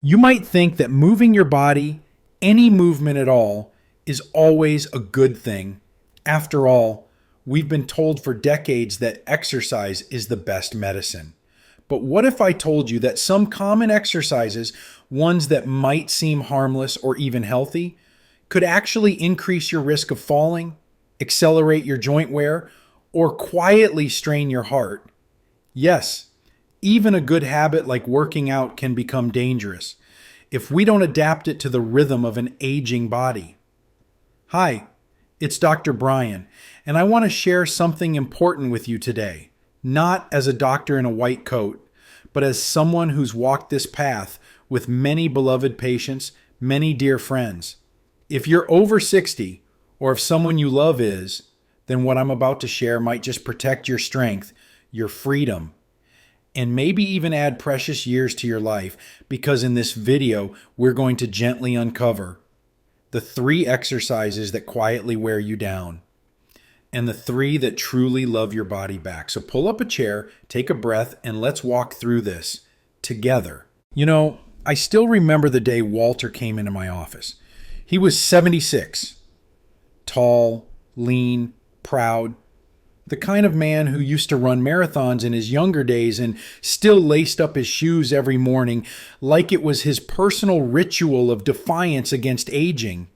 You might think that moving your body, any movement at all, is always a good thing. After all, we've been told for decades that exercise is the best medicine. But what if I told you that some common exercises, ones that might seem harmless or even healthy, could actually increase your risk of falling, accelerate your joint wear, or quietly strain your heart? Yes, even a good habit like working out can become dangerous if we don't adapt it to the rhythm of an aging body. Hi, it's Dr. Brian, and I want to share something important with you today, not as a doctor in a white coat, but as someone who's walked this path with many beloved patients, many dear friends. If you're over 60, or if someone you love is, then what I'm about to share might just protect your strength, your freedom, and maybe even add precious years to your life, because in this video, we're going to gently uncover the 3 exercises that quietly wear you down, and the 3 that truly love your body back. So pull up a chair, take a breath, and let's walk through this together. I still remember the day Walter came into my office. He was 76, tall, lean, proud, the kind of man who used to run marathons in his younger days and still laced up his shoes every morning like it was his personal ritual of defiance against aging.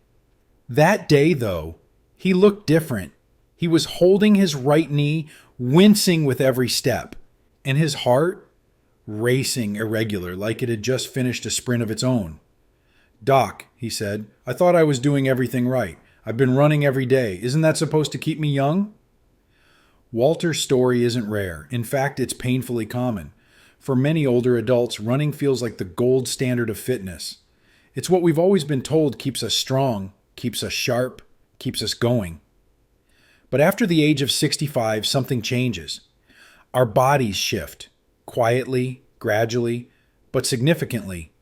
That day, though, he looked different. He was holding his right knee, wincing with every step, and his heart racing irregular like it had just finished a sprint of its own. "Doc," he said, "I thought I was doing everything right. I've been running every day. Isn't that supposed to keep me young?" Walter's story isn't rare. In fact, it's painfully common. For many older adults, running feels like the gold standard of fitness. It's what we've always been told keeps us strong, keeps us sharp, keeps us going. But after the age of 65, something changes. Our bodies shift, quietly, gradually, but significantly.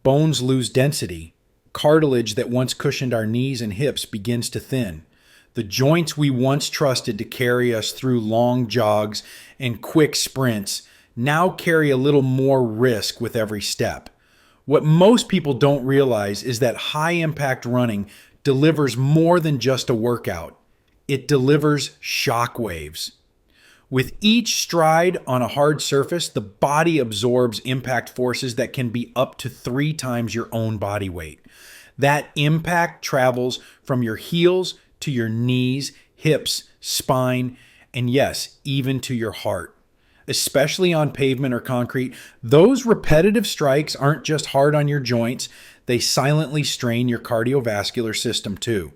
Bones lose density. Cartilage that once cushioned our knees and hips begins to thin. The joints we once trusted to carry us through long jogs and quick sprints now carry a little more risk with every step. What most people don't realize is that high-impact running delivers more than just a workout. It delivers shock waves. With each stride on a hard surface, the body absorbs impact forces that can be up to 3 times your own body weight. That impact travels from your heels to your knees, hips, spine, and yes, even to your heart. Especially on pavement or concrete, those repetitive strikes aren't just hard on your joints, they silently strain your cardiovascular system too.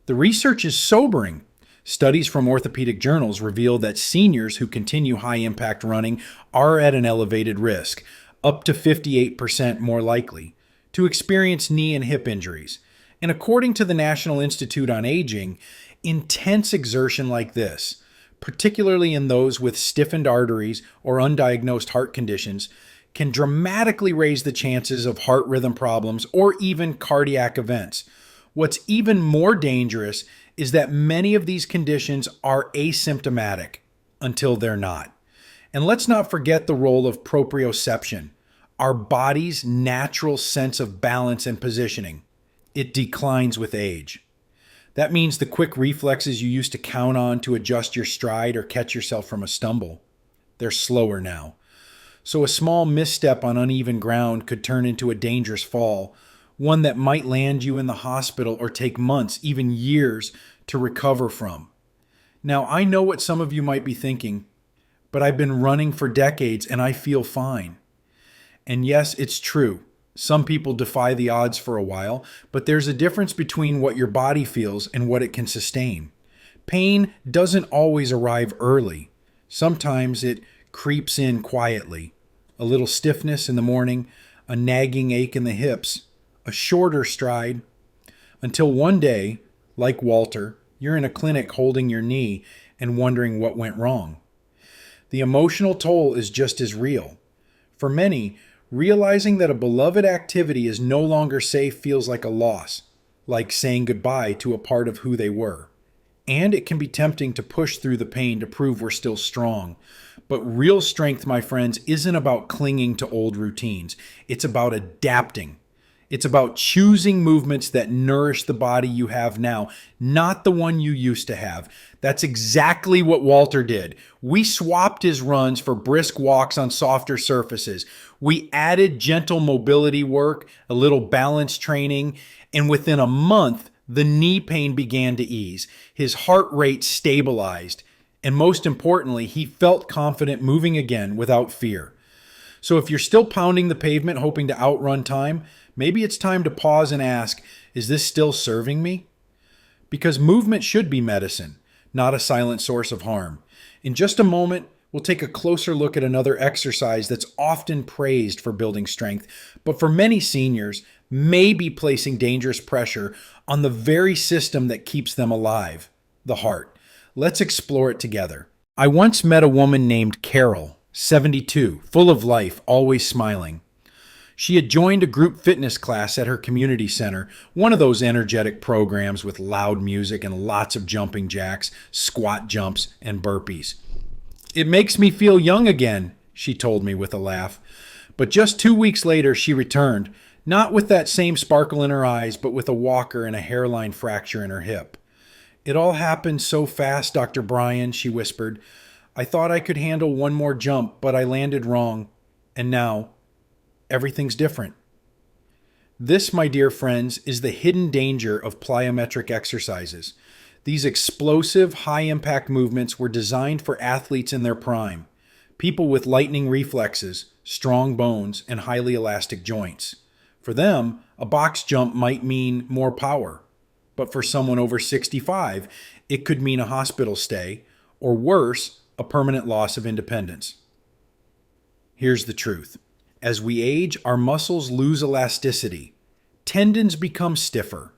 The research is sobering. Studies from orthopedic journals reveal that seniors who continue high-impact running are at an elevated risk, up to 58% more likely, to experience knee and hip injuries. And according to the National Institute on Aging, intense exertion like this, particularly in those with stiffened arteries or undiagnosed heart conditions, can dramatically raise the chances of heart rhythm problems or even cardiac events. What's even more dangerous is that many of these conditions are asymptomatic until they're not. And let's not forget the role of proprioception, our body's natural sense of balance and positioning. It declines with age. That means the quick reflexes you used to count on to adjust your stride or catch yourself from a stumble, they're slower now. So a small misstep on uneven ground could turn into a dangerous fall, one that might land you in the hospital or take months, even years, to recover from. Now, I know what some of you might be thinking, but I've been running for decades and I feel fine. And yes, it's true. Some people defy the odds for a while, but there's a difference between what your body feels and what it can sustain. Pain doesn't always arrive early. Sometimes it creeps in quietly. A little stiffness in the morning, a nagging ache in the hips, a shorter stride, until one day, like Walter, you're in a clinic holding your knee and wondering what went wrong. The emotional toll is just as real. For many, realizing that a beloved activity is no longer safe feels like a loss, like saying goodbye to a part of who they were. And it can be tempting to push through the pain to prove we're still strong. But real strength, my friends, isn't about clinging to old routines. It's about adapting. It's about choosing movements that nourish the body you have now, not the one you used to have. That's exactly what Walter did. We swapped his runs for brisk walks on softer surfaces. We added gentle mobility work, a little balance training, and within a month, the knee pain began to ease. His heart rate stabilized, and most importantly, he felt confident moving again without fear. So if you're still pounding the pavement hoping to outrun time, maybe it's time to pause and ask, is this still serving me? Because movement should be medicine, not a silent source of harm. In just a moment, we'll take a closer look at another exercise that's often praised for building strength, but for many seniors, may be placing dangerous pressure on the very system that keeps them alive, the heart. Let's explore it together. I once met a woman named Carol, 72, full of life, always smiling. She had joined a group fitness class at her community center, one of those energetic programs with loud music and lots of jumping jacks, squat jumps, and burpees. "It makes me feel young again," she told me with a laugh. But just 2 weeks later, she returned, not with that same sparkle in her eyes, but with a walker and a hairline fracture in her hip. "It all happened so fast, Dr. Bryan," she whispered. "I thought I could handle one more jump, but I landed wrong. And now, everything's different." This, my dear friends, is the hidden danger of plyometric exercises. These explosive, high-impact movements were designed for athletes in their prime, people with lightning reflexes, strong bones, and highly elastic joints. For them, a box jump might mean more power. But for someone over 65, it could mean a hospital stay, or worse, a permanent loss of independence. Here's the truth. As we age, our muscles lose elasticity. Tendons become stiffer.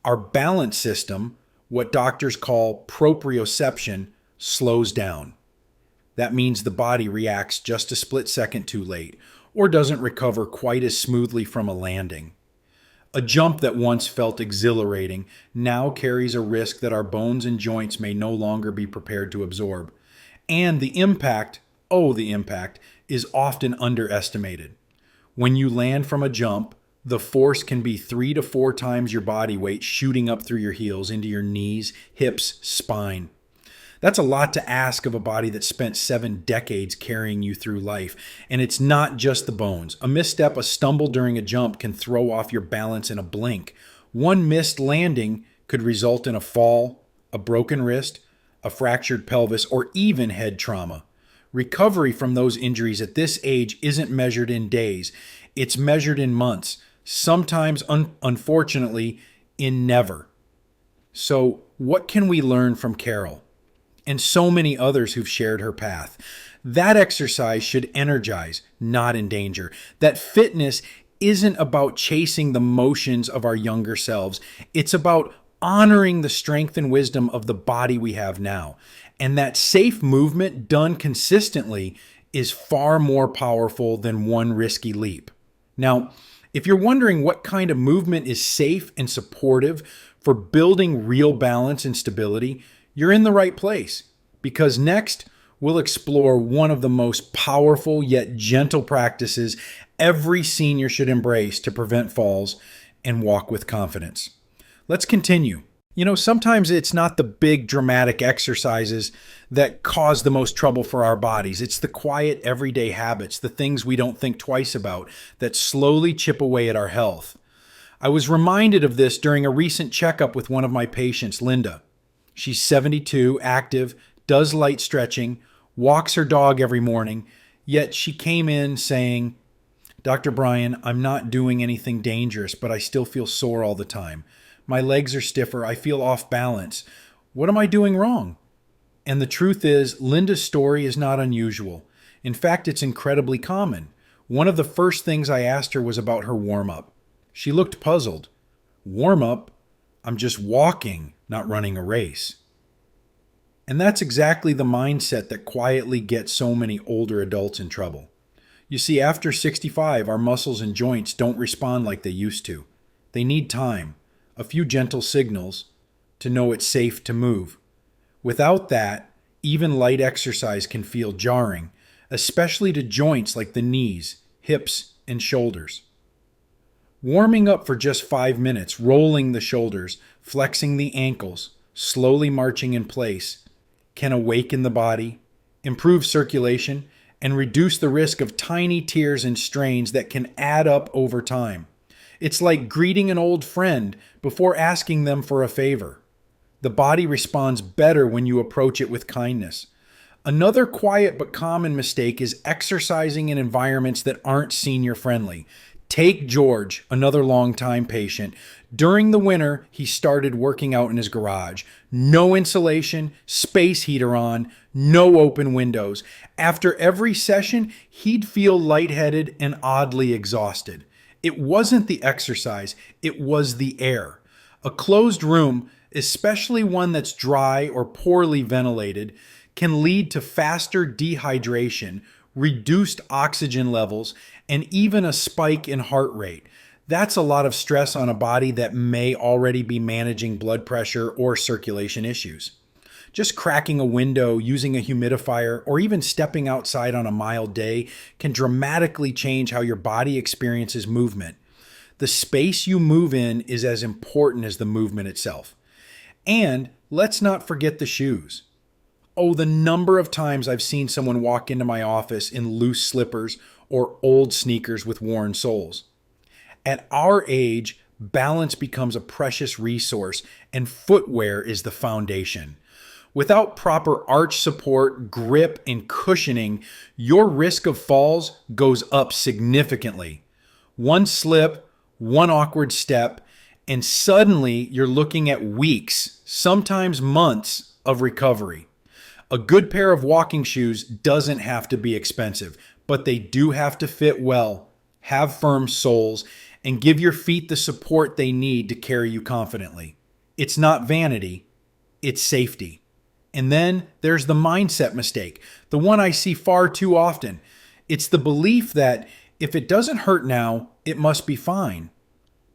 Our balance system, what doctors call proprioception, slows down. That means the body reacts just a split second too late, or doesn't recover quite as smoothly from a landing. A jump that once felt exhilarating now carries a risk that our bones and joints may no longer be prepared to absorb. And the impact, is often underestimated. When you land from a jump, the force can be 3 to 4 times your body weight shooting up through your heels into your knees, hips, spine. That's a lot to ask of a body that spent 7 decades carrying you through life. And it's not just the bones. A misstep, a stumble during a jump can throw off your balance in a blink. One missed landing could result in a fall, a broken wrist, a fractured pelvis, or even head trauma. Recovery from those injuries at this age isn't measured in days. It's measured in months, sometimes, unfortunately, in never. So what can we learn from Carol and so many others who've shared her path? That exercise should energize, not endanger. That fitness isn't about chasing the motions of our younger selves. It's about honoring the strength and wisdom of the body we have now. And that safe movement done consistently is far more powerful than one risky leap. Now, if you're wondering what kind of movement is safe and supportive for building real balance and stability, you're in the right place. Because next, we'll explore one of the most powerful yet gentle practices every senior should embrace to prevent falls and walk with confidence. Let's continue. You know, sometimes it's not the big dramatic exercises that cause the most trouble for our bodies. It's the quiet everyday habits, the things we don't think twice about, that slowly chip away at our health. I was reminded of this during a recent checkup with one of my patients, Linda. She's 72, active, does light stretching, walks her dog every morning, yet she came in saying, "Dr. Bryan, I'm not doing anything dangerous, but I still feel sore all the time. My legs are stiffer. I feel off balance. What am I doing wrong?" And the truth is, Linda's story is not unusual. In fact, it's incredibly common. One of the first things I asked her was about her warm-up. She looked puzzled. "Warm-up? I'm just walking, not running a race." And that's exactly the mindset that quietly gets so many older adults in trouble. You see, after 65, our muscles and joints don't respond like they used to. They need time, a few gentle signals to know it's safe to move. Without that, even light exercise can feel jarring, especially to joints like the knees, hips, and shoulders. Warming up for just 5 minutes, rolling the shoulders, flexing the ankles, slowly marching in place, can awaken the body, improve circulation, and reduce the risk of tiny tears and strains that can add up over time. It's like greeting an old friend before asking them for a favor. The body responds better when you approach it with kindness. Another quiet but common mistake is exercising in environments that aren't senior friendly. Take George, another longtime patient. During the winter, he started working out in his garage. No insulation, space heater on, no open windows. After every session, he'd feel lightheaded and oddly exhausted. It wasn't the exercise, it was the air. A closed room, especially one that's dry or poorly ventilated, can lead to faster dehydration, reduced oxygen levels, and even a spike in heart rate. That's a lot of stress on a body that may already be managing blood pressure or circulation issues. Just cracking a window, using a humidifier, or even stepping outside on a mild day can dramatically change how your body experiences movement. The space you move in is as important as the movement itself. And let's not forget the shoes. Oh, the number of times I've seen someone walk into my office in loose slippers or old sneakers with worn soles. At our age, balance becomes a precious resource, and footwear is the foundation. Without proper arch support, grip, and cushioning, your risk of falls goes up significantly. One slip, one awkward step, and suddenly you're looking at weeks, sometimes months, of recovery. A good pair of walking shoes doesn't have to be expensive, but they do have to fit well, have firm soles, and give your feet the support they need to carry you confidently. It's not vanity, it's safety. And then there's the mindset mistake, the one I see far too often. It's the belief that if it doesn't hurt now, it must be fine.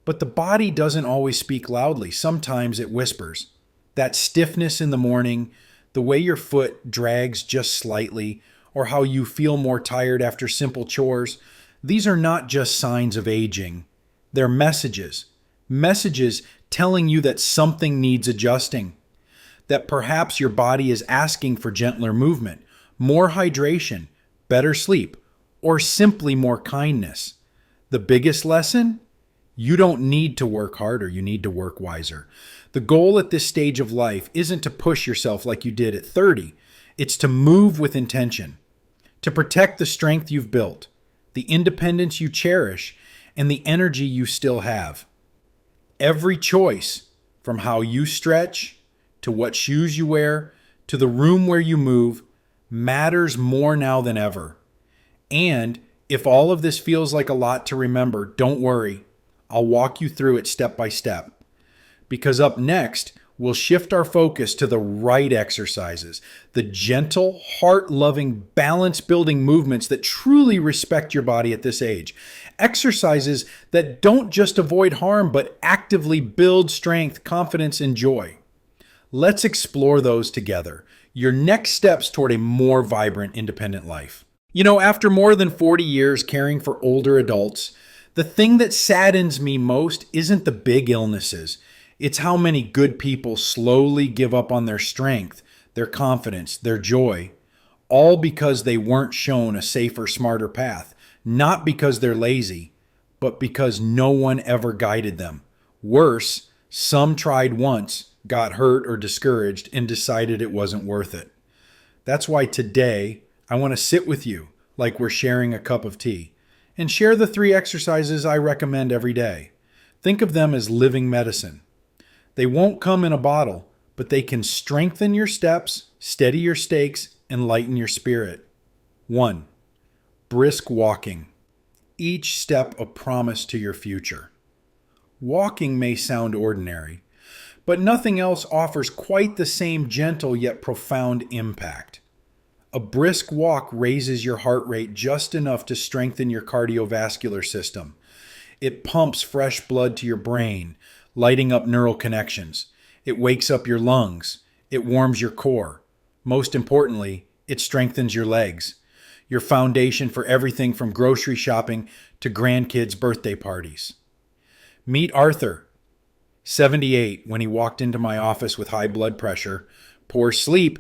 But the body doesn't always speak loudly. Sometimes it whispers. That stiffness in the morning, the way your foot drags just slightly, or how you feel more tired after simple chores, these are not just signs of aging. They're messages. Messages telling you that something needs adjusting. That perhaps your body is asking for gentler movement, more hydration, better sleep, or simply more kindness. The biggest lesson? You don't need to work harder, you need to work wiser. The goal at this stage of life isn't to push yourself like you did at 30. It's to move with intention, to protect the strength you've built, the independence you cherish, and the energy you still have. Every choice, from how you stretch, to what shoes you wear, to the room where you move, matters more now than ever. And if all of this feels like a lot to remember, don't worry. I'll walk you through it step by step. Because up next, we'll shift our focus to the right exercises, the gentle, heart-loving, balance-building movements that truly respect your body at this age. Exercises that don't just avoid harm, but actively build strength, confidence, and joy. Let's explore those together. Your next steps toward a more vibrant, independent life. You know, after more than 40 years caring for older adults, the thing that saddens me most isn't the big illnesses. It's how many good people slowly give up on their strength, their confidence, their joy, all because they weren't shown a safer, smarter path. Not because they're lazy, but because no one ever guided them. Worse, some tried once, got hurt or discouraged, and decided it wasn't worth it. That's why today, I want to sit with you like we're sharing a cup of tea and share the 3 exercises I recommend every day. Think of them as living medicine. They won't come in a bottle, but they can strengthen your steps, steady your stakes, and lighten your spirit. 1. Brisk walking. Each step a promise to your future. Walking may sound ordinary, but nothing else offers quite the same gentle yet profound impact. A brisk walk raises your heart rate just enough to strengthen your cardiovascular system. It pumps fresh blood to your brain, lighting up neural connections. It wakes up your lungs. It warms your core. Most importantly, it strengthens your legs, your foundation for everything from grocery shopping to grandkids' birthday parties. Meet Arthur, 78, when he walked into my office with high blood pressure, poor sleep,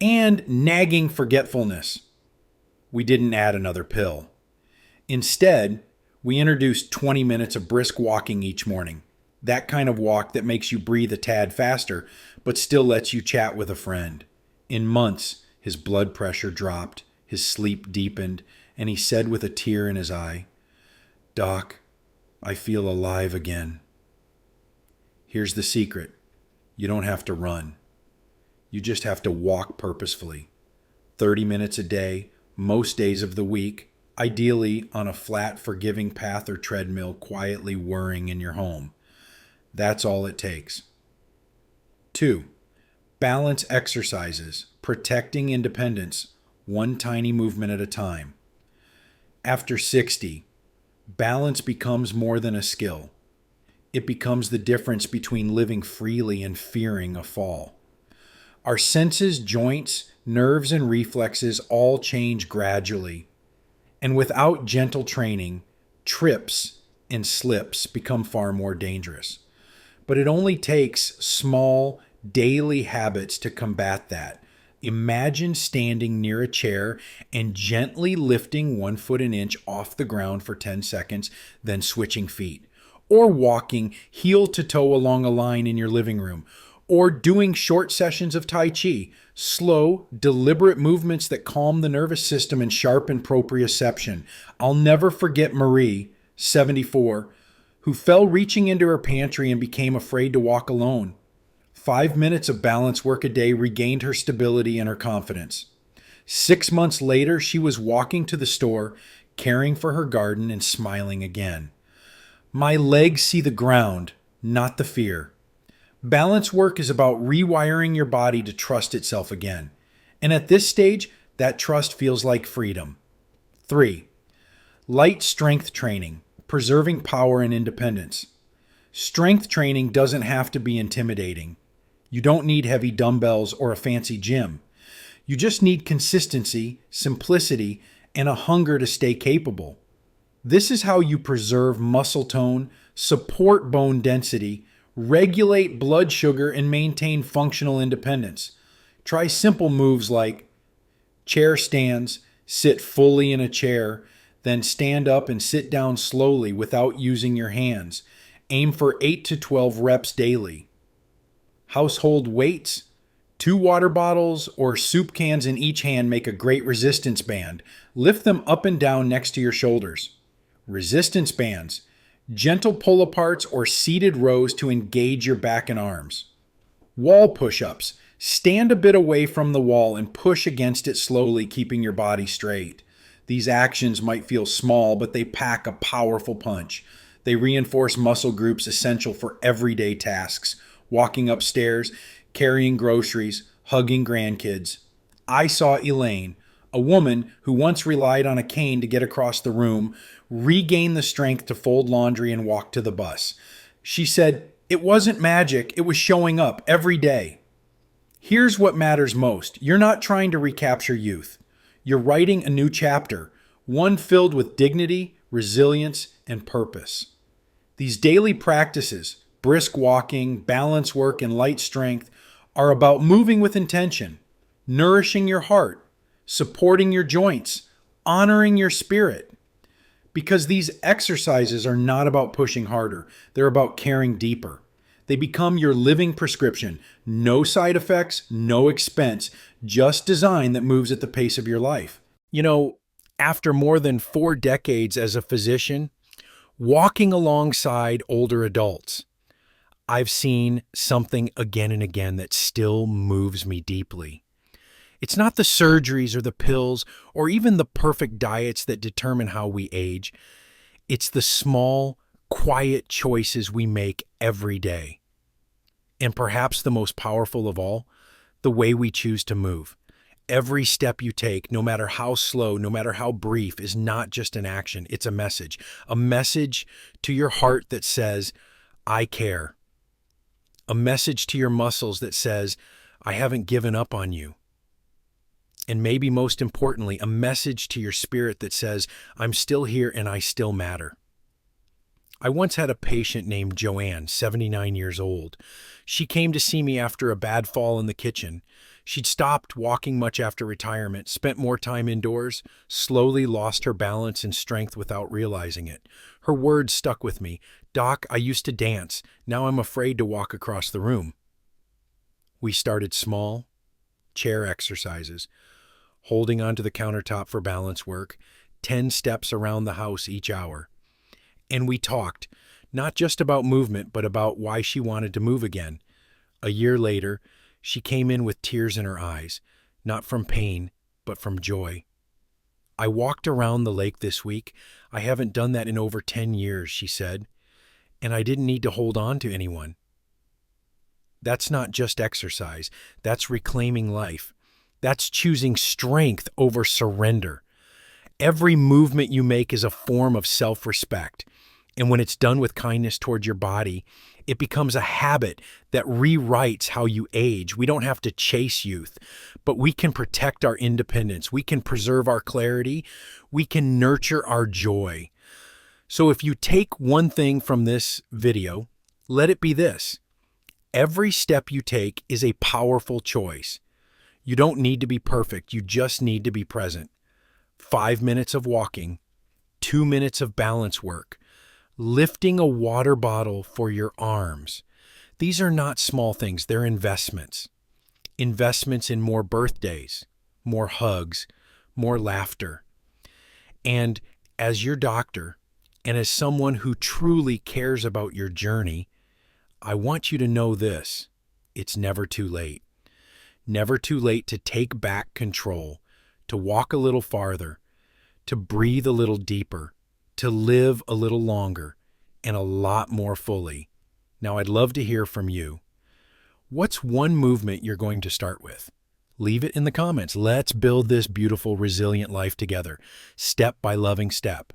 and nagging forgetfulness. We didn't add another pill. Instead, we introduced 20 minutes of brisk walking each morning. That kind of walk that makes you breathe a tad faster, but still lets you chat with a friend. In months, his blood pressure dropped, his sleep deepened, and he said with a tear in his eye, "Doc, I feel alive again." Here's the secret. You don't have to run. You just have to walk purposefully. 30 minutes a day, most days of the week, ideally on a flat, forgiving path or treadmill quietly whirring in your home. That's all it takes. 2. Balance exercises, protecting independence, one tiny movement at a time. After 60, balance becomes more than a skill. It becomes the difference between living freely and fearing a fall. Our senses, joints, nerves, and reflexes all change gradually. And without gentle training, trips and slips become far more dangerous. But it only takes small, daily habits to combat that. Imagine standing near a chair and gently lifting 1 foot an inch off the ground for 10 seconds, then switching feet. Or walking heel to toe along a line in your living room. Or doing short sessions of Tai Chi, slow, deliberate movements that calm the nervous system and sharpen proprioception. I'll never forget Marie, 74, who fell reaching into her pantry and became afraid to walk alone. 5 minutes of balance work a day regained her stability and her confidence. 6 months later, she was walking to the store, caring for her garden and smiling again. My legs see the ground, not the fear. Balance work is about rewiring your body to trust itself again. And at this stage, that trust feels like freedom. 3. Light strength training, preserving power and independence. Strength training doesn't have to be intimidating. You don't need heavy dumbbells or a fancy gym. You just need consistency, simplicity, and a hunger to stay capable. This is how you preserve muscle tone, support bone density, regulate blood sugar, and maintain functional independence. Try simple moves like chair stands, sit fully in a chair, then stand up and sit down slowly without using your hands. Aim for 8 to 12 reps daily. Household weights. 2 water bottles or soup cans in each hand make a great resistance band. Lift them up and down next to your shoulders. Resistance bands. Gentle pull-aparts or seated rows to engage your back and arms. Wall push-ups. Stand a bit away from the wall and push against it slowly, keeping your body straight. These actions might feel small, but they pack a powerful punch. They reinforce muscle groups essential for everyday tasks. Walking upstairs, carrying groceries, hugging grandkids. I saw Elaine, a woman who once relied on a cane to get across the room, regain the strength to fold laundry and walk to the bus. She said, "It wasn't magic, it was showing up every day." Here's what matters most. You're not trying to recapture youth. You're writing a new chapter, one filled with dignity, resilience, and purpose. These daily practices, brisk walking, balance work, and light strength, are about moving with intention, nourishing your heart, supporting your joints, honoring your spirit. Because these exercises are not about pushing harder, they're about caring deeper. They become your living prescription. No side effects, no expense, just design that moves at the pace of your life. You know, after more than 4 decades as a physician, walking alongside older adults, I've seen something again and again that still moves me deeply. It's not the surgeries or the pills or even the perfect diets that determine how we age. It's the small, quiet choices we make every day. And perhaps the most powerful of all, the way we choose to move. Every step you take, no matter how slow, no matter how brief, is not just an action, it's a message. A message to your heart that says, "I care." A message to your muscles that says, I haven't given up on you. And maybe most importantly, a message to your spirit that says, I'm still here and I still matter. I once had a patient named Joanne, 79 years old. She came to see me after a bad fall in the kitchen. She'd stopped walking much after retirement, spent more time indoors, slowly lost her balance and strength without realizing it. Her words stuck with me. Doc, I used to dance. Now I'm afraid to walk across the room. We started small, chair exercises, holding onto the countertop for balance work, 10 steps around the house each hour. And we talked, not just about movement, but about why she wanted to move again. A year later, she came in with tears in her eyes, not from pain, but from joy. I walked around the lake this week. I haven't done that in over 10 years, she said, and I didn't need to hold on to anyone. That's not just exercise. That's reclaiming life. That's choosing strength over surrender. Every movement you make is a form of self-respect. And when it's done with kindness towards your body, it becomes a habit that rewrites how you age. We don't have to chase youth, but we can protect our independence. We can preserve our clarity. We can nurture our joy. So if you take one thing from this video, let it be this. Every step you take is a powerful choice. You don't need to be perfect. You just need to be present. 5 minutes of walking, 2 minutes of balance work, lifting a water bottle for your arms. These are not small things. They're investments. Investments in more birthdays, more hugs, more laughter. And as your doctor, and as someone who truly cares about your journey, I want you to know this. It's never too late. Never too late to take back control, to walk a little farther, to breathe a little deeper, to live a little longer, and a lot more fully. Now, I'd love to hear from you. What's one movement you're going to start with? Leave it in the comments. Let's build this beautiful, resilient life together, step by loving step.